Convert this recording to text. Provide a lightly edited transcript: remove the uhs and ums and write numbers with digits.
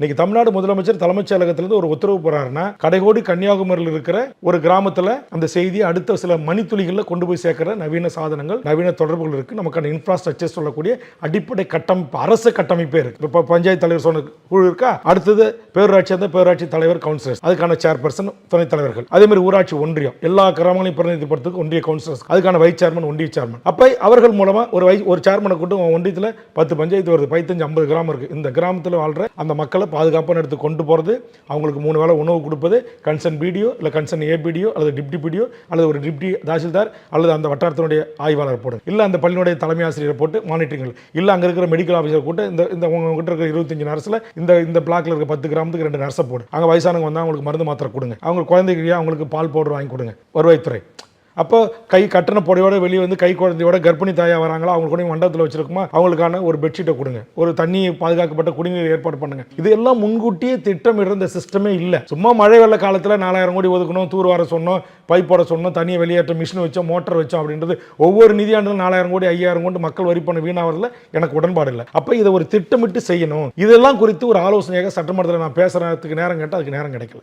இன்னைக்கு தமிழ்நாடு முதலமைச்சர் தலைமைச் செயலகத்திலிருந்து ஒரு உத்தரவு போறாருன்னா கடைகோடி கன்னியாகுமரியில் இருக்கிற ஒரு கிராமத்தில் அந்த செய்தியை அடுத்த சில மணித்துளிகளில் கொண்டு போய் சேர்க்கிற நவீன சாதனங்கள் நவீன தொடர்புகள் இருக்கு. நமக்கான இன்ஃப்ராஸ்ட்ரக்சர் சொல்லக்கூடிய அடிப்படை கட்டமைப்பு அரசு கட்டமைப்பே இருக்கு. இப்போ பஞ்சாயத்து தலைவர் சொன்ன குழு இருக்கா, அடுத்தது பேரூராட்சி அந்த பேரூராட்சி தலைவர் கவுன்சிலர்ஸ், அதுக்கான சேர்பர்சன் துணைத் தலைவர்கள், அதே மாதிரி ஊராட்சி ஒன்றியம் எல்லா கிராமங்களையும் பிரதிநிதிப்படுத்துக்கு ஒன்றிய கவுன்சிலர்ஸ், அதுக்கான வைஸ் சேர்மன் ஒன்றிய சேர்மன். அப்ப அவர்கள் மூலமா ஒரு சேர்மனை கொண்டு ஒன்றியத்தில் 10 பஞ்சாயத்து வருது, 15-50 கிராமம் இருக்கு. இந்த கிராமத்தில் வாழ்ற அந்த மக்களை பாதுகாப்பான எடுத்து கொண்டு போறது, அவங்களுக்கு 3 வேளை உணவு கொடுப்பது, கன்சர்ன் பிடிஓ இல்ல கன்சர்ன் ஏபிடிஓ அல்லது டிப்டி பிடிஓ அல்லது ஒரு டிப்டி தாசில்தார் அல்லது அந்த வட்டாரத்தினுடைய ஆய்வாளர் போடும், இல்ல அந்த பள்ளியினுடைய தலைமை ஆசிரியர் போட்டு மானிட்டரிங், இல்ல அங்க இருக்கிற மெடிக்கல் ஆஃபீஸர் கூட்ட இந்த உங்ககிட்ட இருக்கிற 25 நர்ஸ்ல இந்த பிளாக்ல இருக்க 10 கிராமத்துக்கு 2 நர்ஸை போடு. அங்க வயசானவங்க வந்தா அவங்களுக்கு மருந்து மாத்திரை கொடுங்க, அவங்க குழந்தைக்கு அவங்களுக்கு பால் பவுடர் வாங்கி கொடுங்க. வருவாய்த்துறை. அப்போ கை கட்டண பொடையோட வெளியே வந்து கை குழந்தையோட கர்ப்பிணி தாயா வராங்களா, அவங்க கூட மண்டபத்தில் வச்சிருக்குமா, அவங்களுக்கான ஒரு பெட்ஷீட்டை கொடுங்க, ஒரு தண்ணி பாதுகாக்கப்பட்ட குடிநீர் ஏற்பாடு பண்ணுங்க. இது எல்லாம் முன்கூட்டியே திட்டமிடுற இந்த சிஸ்டமே இல்லை. சும்மா மழை வெள்ள காலத்தில் 4000 கோடி ஒதுக்கணும், தூர் வர சொன்னோம், பைப் போட சொன்னோம், தண்ணியை வெளியேற்ற மிஷின் வச்சோம், மோட்டர் வச்சோம் அப்படின்றது ஒவ்வொரு நிதியாண்டிலும் 4000 கோடி 5000 கோடி மக்கள் வரி பண்ண வீணாவதில் எனக்கு உடன்பாடு இல்லை. அப்போ இதை ஒரு திட்டமிட்டு செய்யணும். இதெல்லாம் குறித்து ஒரு ஆலோசனையாக சட்டமன்றத்தில் நான் பேசுறதுக்கு நேரம் கேட்டால் அதுக்கு நேரம் கிடைக்கல.